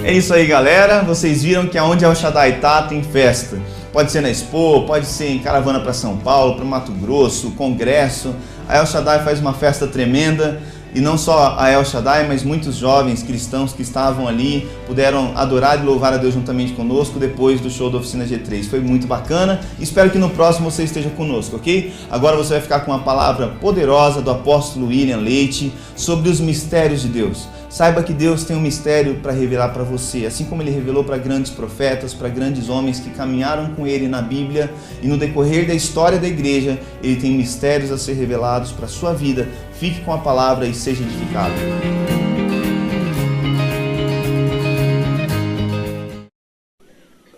É isso aí, galera. Vocês viram que aonde El Shaddai tá, tem festa. Pode ser na Expo, pode ser em caravana para São Paulo, para Mato Grosso, congresso. A El Shaddai faz uma festa tremenda. E não só a El Shaddai, mas muitos jovens cristãos que estavam ali puderam adorar e louvar a Deus juntamente conosco depois do show da Oficina G3. Foi muito bacana. Espero que no próximo você esteja conosco, ok? Agora você vai ficar com uma palavra poderosa do apóstolo William Leite sobre os mistérios de Deus. Saiba que Deus tem um mistério para revelar para você, assim como Ele revelou para grandes profetas, para grandes homens que caminharam com Ele na Bíblia, e no decorrer da história da igreja, Ele tem mistérios a ser revelados para a sua vida. Fique com a palavra e seja edificado.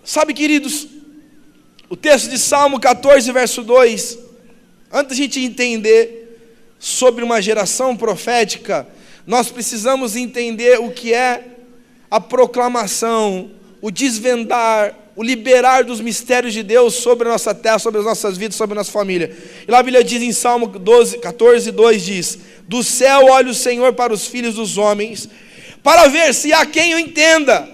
Sabe, queridos, o texto de Salmo 14, verso 2, antes de a gente entender sobre uma geração profética, nós precisamos entender o que é a proclamação, o desvendar, o liberar dos mistérios de Deus sobre a nossa terra, sobre as nossas vidas, sobre a nossa família. E lá a Bíblia diz em Salmo 14, 2 diz: do céu olha o Senhor para os filhos dos homens, para ver se há quem o entenda,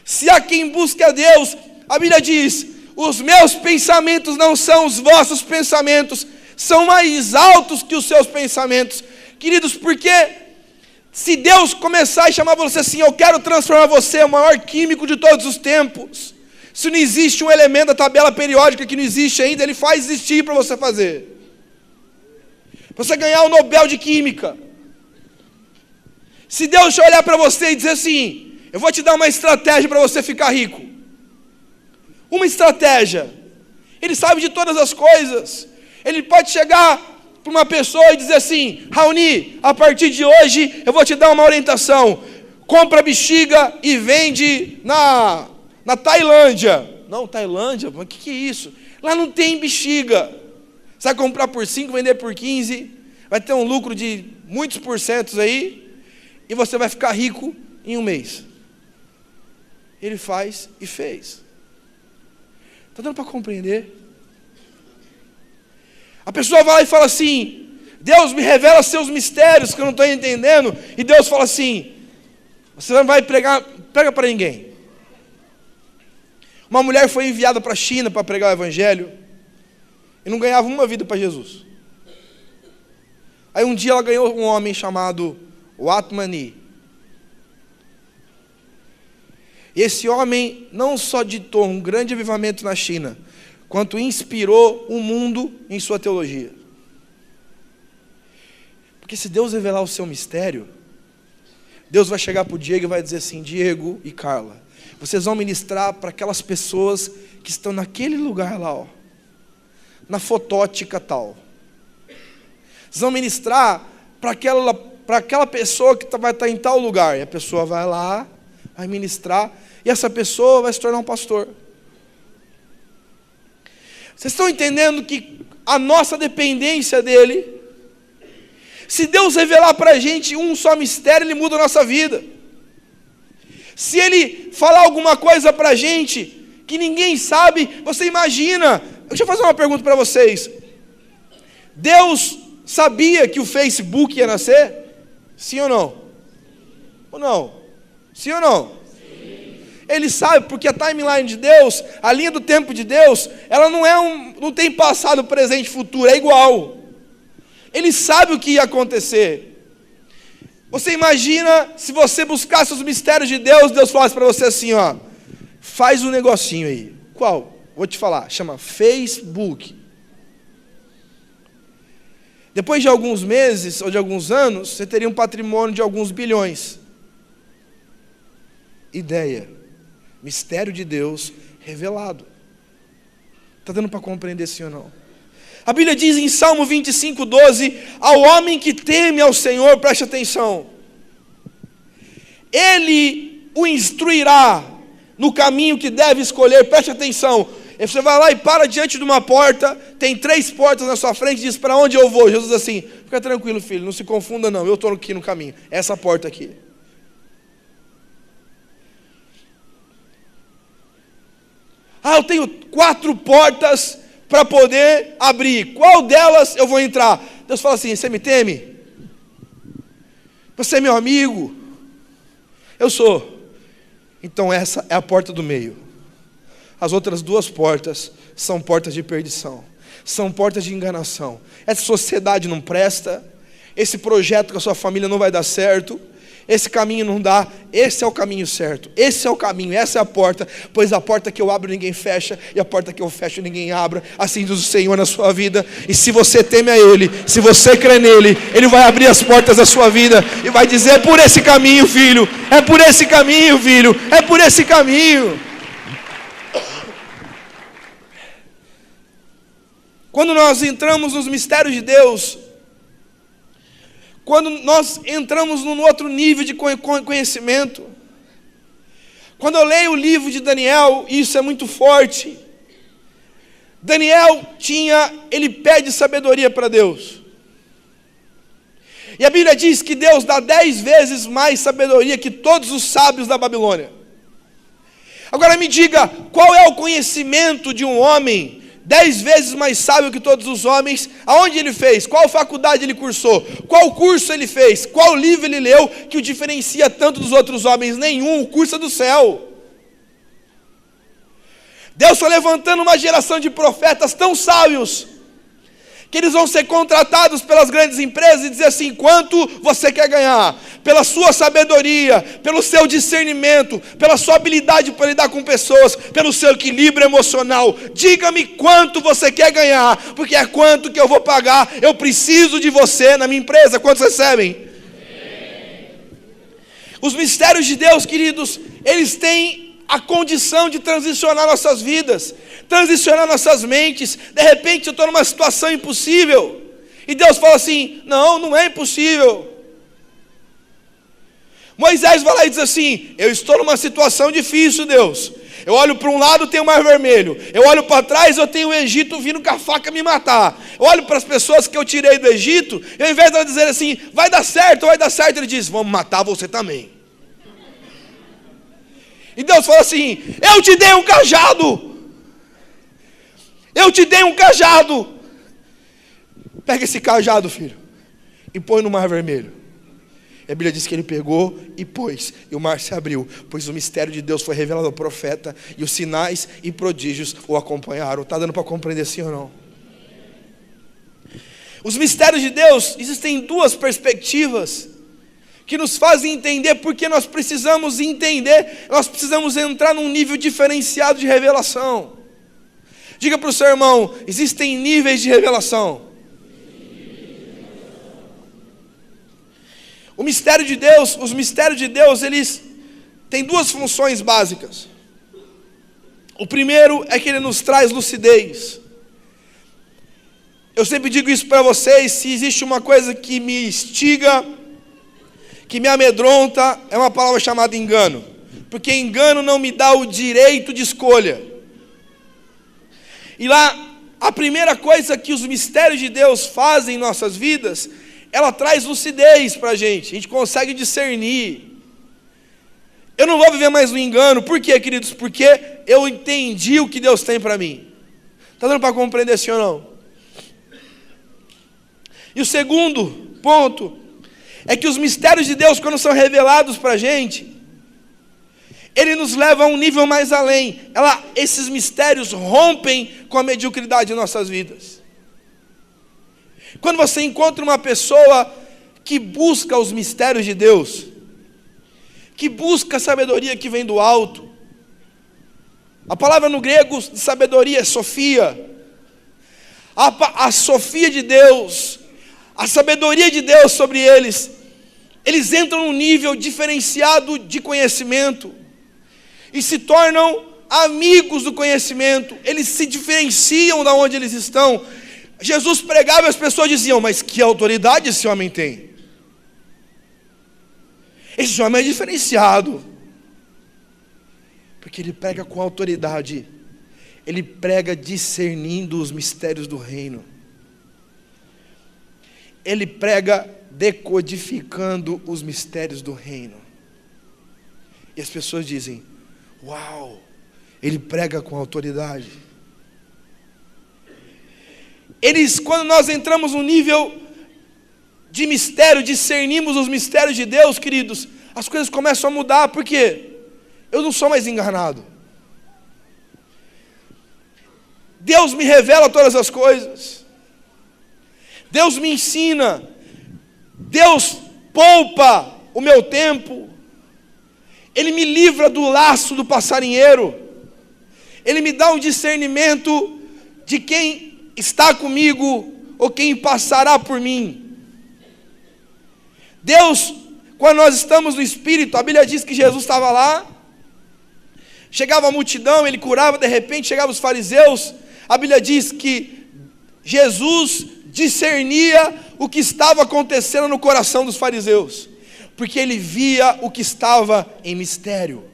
se há quem busque a Deus. A Bíblia diz: os meus pensamentos não são os vossos pensamentos, são mais altos que os seus pensamentos. Queridos, porque se Deus começar a chamar você assim: eu quero transformar você, o maior químico de todos os tempos, se não existe um elemento da tabela periódica que não existe ainda, Ele faz existir para você fazer. Para você ganhar o Nobel de Química. Se Deus olhar para você e dizer assim: eu vou te dar uma estratégia para você ficar rico. Uma estratégia. Ele sabe de todas as coisas. Ele pode chegar para uma pessoa e dizer assim: Raoni, a partir de hoje eu vou te dar uma orientação. Compra bexiga e vende na Tailândia. Não, Tailândia? Mas o que é isso? Lá não tem bexiga. Você vai comprar por 5, vender por 15, vai ter um lucro de muitos porcentos aí, e você vai ficar rico em um mês. Ele faz e fez. Está dando para compreender? A pessoa vai lá e fala assim: Deus me revela seus mistérios que eu não estou entendendo. E Deus fala assim: você não vai prega para ninguém. Uma mulher foi enviada para a China para pregar o Evangelho e não ganhava uma vida para Jesus. Aí um dia ela ganhou um homem chamado Watmani. E esse homem não só ditou um grande avivamento na China, quanto inspirou o mundo em sua teologia. Porque se Deus revelar o seu mistério, Deus vai chegar para o Diego e vai dizer assim: Diego e Carla, vocês vão ministrar para aquelas pessoas que estão naquele lugar lá, ó, na fotótica tal. Vocês vão ministrar para aquela pessoa que vai estar em tal lugar. E a pessoa vai lá, vai ministrar, e essa pessoa vai se tornar um pastor. Vocês estão entendendo que a nossa dependência dele, se Deus revelar para a gente um só mistério, Ele muda a nossa vida. Se Ele falar alguma coisa para a gente que ninguém sabe, você imagina. Deixa eu fazer uma pergunta para vocês. Deus sabia que o Facebook ia nascer? Sim ou não? Ou não? Sim ou não? Sim. Ele sabe, porque a timeline de Deus, a linha do tempo de Deus, ela não tem passado, presente e futuro, é igual. Ele sabe o que ia acontecer. Você imagina se você buscasse os mistérios de Deus, Deus falasse para você assim, ó: faz um negocinho aí. Qual? Vou te falar, chama Facebook. Depois de alguns meses ou de alguns anos, você teria um patrimônio de alguns bilhões. Ideia. Mistério de Deus revelado. Está dando para compreender sim ou não? A Bíblia diz em Salmo 25, 12: ao homem que teme ao Senhor, preste atenção, Ele o instruirá no caminho que deve escolher. Preste atenção. Você vai lá e para diante de uma porta, tem 3 portas na sua frente, e diz: para onde eu vou? Jesus diz assim: fica tranquilo, filho, não se confunda não, eu estou aqui no caminho, essa porta aqui. Eu tenho 4 portas para poder abrir, qual delas eu vou entrar? Deus fala assim: você me teme? Você é meu amigo? Eu sou. Então essa é a porta do meio. As outras duas portas são portas de perdição, são portas de enganação. Essa sociedade não presta, esse projeto com a sua família não vai dar certo, esse caminho não dá, esse é o caminho certo, esse é o caminho, essa é a porta, pois a porta que eu abro ninguém fecha, e a porta que eu fecho ninguém abre, assim diz o Senhor na sua vida. E se você teme a Ele, se você crê nele, Ele vai abrir as portas da sua vida, e vai dizer: é por esse caminho, filho, é por esse caminho, filho, é por esse caminho. Quando nós entramos nos mistérios de Deus, quando nós entramos num outro nível de conhecimento, quando eu leio o livro de Daniel, isso é muito forte. Daniel ele pede sabedoria para Deus. E a Bíblia diz que Deus dá 10 vezes mais sabedoria que todos os sábios da Babilônia. Agora me diga, qual é o conhecimento de um homem 10 vezes mais sábio que todos os homens? Aonde ele fez? Qual faculdade ele cursou? Qual curso ele fez? Qual livro ele leu que o diferencia tanto dos outros homens? Nenhum, o curso é do céu. Deus está levantando uma geração de profetas tão sábios, que eles vão ser contratados pelas grandes empresas e dizer assim: quanto você quer ganhar? Pela sua sabedoria, pelo seu discernimento, pela sua habilidade para lidar com pessoas, pelo seu equilíbrio emocional. Diga-me quanto você quer ganhar, porque é quanto que eu vou pagar. Eu preciso de você na minha empresa. Quantos recebem? Os mistérios de Deus, queridos, eles têm a condição de transicionar nossas vidas, transicionar nossas mentes. De repente eu estou numa situação impossível, e Deus fala assim: não é impossível. Moisés vai lá e diz assim: eu estou numa situação difícil, Deus. Eu olho para um lado, tem o Mar Vermelho. Eu olho para trás, eu tenho o Egito vindo com a faca me matar. Eu olho para as pessoas que eu tirei do Egito, e ao invés de ela dizer assim: vai dar certo, ele diz: vamos matar você também. E Deus fala assim: eu te dei um cajado. Eu te dei um cajado. Pega esse cajado, filho, e põe no Mar Vermelho. E a Bíblia diz que ele pegou e pôs, e o mar se abriu, pois o mistério de Deus foi revelado ao profeta, e os sinais e prodígios o acompanharam. Está dando para compreender sim ou não? Os mistérios de Deus, existem duas perspectivas que nos fazem entender porque nós precisamos entender, nós precisamos entrar num nível diferenciado de revelação. Diga para o seu irmão: existem níveis de revelação. Os mistérios de Deus, eles têm duas funções básicas. O primeiro é que ele nos traz lucidez. Eu sempre digo isso para vocês: se existe uma coisa que me instiga, que me amedronta, é uma palavra chamada engano. Porque engano não me dá o direito de escolha. E lá, a primeira coisa que os mistérios de Deus fazem em nossas vidas, ela traz lucidez para a gente consegue discernir. Eu não vou viver mais no engano. Por quê, queridos? Porque eu entendi o que Deus tem para mim. Está dando para compreender sim ou não? E o segundo ponto é que os mistérios de Deus, quando são revelados para a gente, ele nos leva a um nível mais além. Esses mistérios rompem com a mediocridade de nossas vidas. Quando você encontra uma pessoa que busca os mistérios de Deus, que busca a sabedoria que vem do alto, a palavra no grego de sabedoria é sofia, a sofia de Deus, a sabedoria de Deus sobre eles entram num nível diferenciado de conhecimento, e se tornam amigos do conhecimento, eles se diferenciam de onde eles estão. Jesus pregava e as pessoas diziam: mas que autoridade esse homem tem? Esse homem é diferenciado, porque ele prega com autoridade, ele prega discernindo os mistérios do reino, ele prega decodificando os mistérios do reino. E as pessoas dizem: uau, ele prega com autoridade. Quando nós entramos no nível de mistério, discernimos os mistérios de Deus, queridos, as coisas começam a mudar, porque eu não sou mais enganado. Deus me revela todas as coisas. Deus me ensina. Deus poupa o meu tempo. Ele me livra do laço do passarinheiro. Ele me dá um discernimento de quem está comigo ou quem passará por mim. Deus, quando nós estamos no Espírito, a Bíblia diz que Jesus estava lá, chegava a multidão, ele curava, de repente chegavam os fariseus. A Bíblia diz que Jesus discernia o que estava acontecendo no coração dos fariseus, porque ele via o que estava em mistério.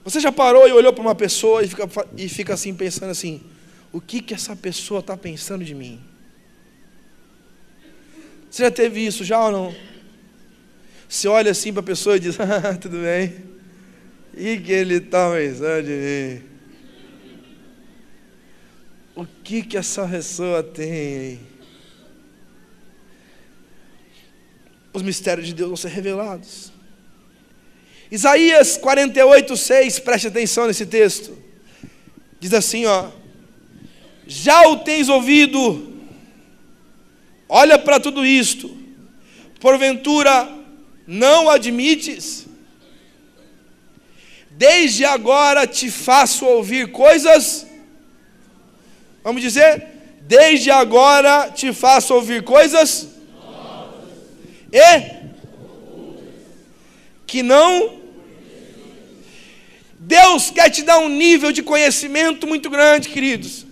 Você já parou e olhou para uma pessoa e fica assim, pensando assim, o que essa pessoa está pensando de mim? Você já teve isso já ou não? Você olha assim para a pessoa e diz, tudo bem, e que ele está pensando de mim? O que essa pessoa tem aí? Os mistérios de Deus vão ser revelados. Isaías 48:6, preste atenção nesse texto. Diz assim, já o tens ouvido, olha para tudo isto, porventura não admites? Desde agora te faço ouvir coisas, vamos dizer, desde agora te faço ouvir coisas e que não. Deus quer te dar um nível de conhecimento muito grande, queridos.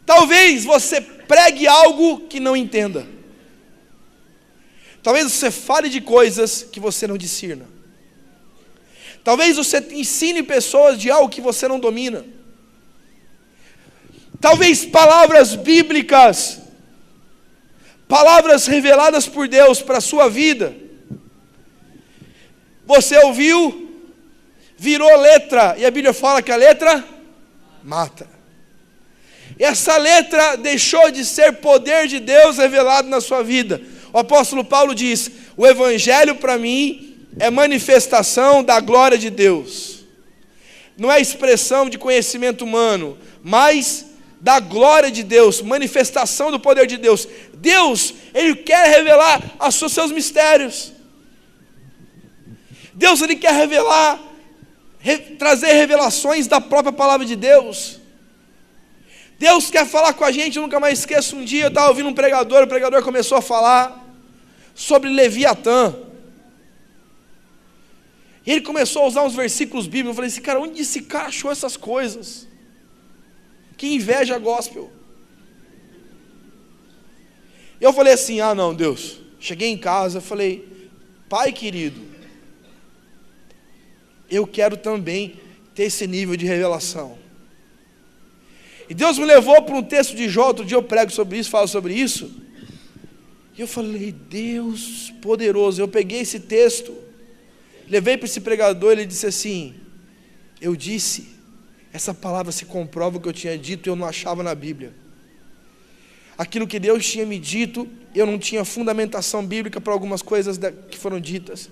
Talvez você pregue algo que não entenda. Talvez você fale de coisas que você não discirna. Talvez você ensine pessoas de algo que você não domina. Talvez palavras bíblicas, palavras reveladas por Deus para a sua vida, você ouviu, virou letra, e a Bíblia fala que a letra mata. Essa letra deixou de ser poder de Deus revelado na sua vida. O apóstolo Paulo diz, o evangelho para mim é manifestação da glória de Deus. Não é expressão de conhecimento humano, mas da glória de Deus, manifestação do poder de Deus. Deus, Ele quer revelar os seus mistérios. Deus, Ele quer revelar, trazer revelações da própria palavra de Deus. Deus quer falar com a gente. Eu nunca mais esqueço, um dia eu estava ouvindo um pregador, o pregador começou a falar sobre Leviatã. E ele começou a usar uns versículos bíblicos. Eu falei assim, cara, onde esse cara achou essas coisas? Que inveja gospel. Eu falei assim, não, Deus. Cheguei em casa, falei, Pai querido, eu quero também ter esse nível de revelação. E Deus me levou para um texto de Jó. Outro dia eu prego sobre isso, falo sobre isso. E eu falei, Deus poderoso. Eu peguei esse texto, levei para esse pregador, ele disse assim, eu disse, essa palavra se comprova o que eu tinha dito, eu não achava na Bíblia. Aquilo que Deus tinha me dito, eu não tinha fundamentação bíblica para algumas coisas que foram ditas.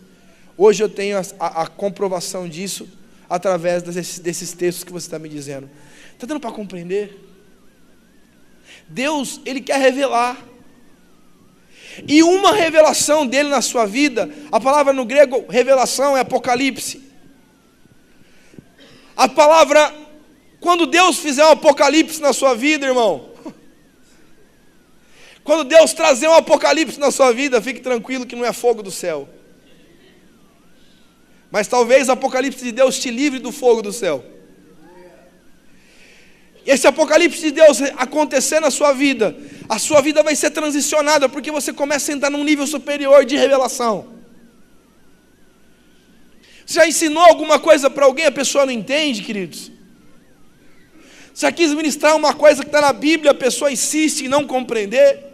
Hoje eu tenho a comprovação disso, através desses textos que você está me dizendo. Está dando para compreender? Deus, Ele quer revelar. E uma revelação dele na sua vida, a palavra no grego, revelação, é apocalipse. A palavra, quando Deus fizer um apocalipse na sua vida, irmão, quando Deus trazer um apocalipse na sua vida, fique tranquilo que não é fogo do céu. Mas talvez o apocalipse de Deus te livre do fogo do céu. Esse apocalipse de Deus acontecer na sua vida, a sua vida vai ser transicionada, porque você começa a entrar num nível superior de revelação. Você já ensinou alguma coisa para alguém, a pessoa não entende, queridos? Você já quis ministrar uma coisa que está na Bíblia, a pessoa insiste em não compreender?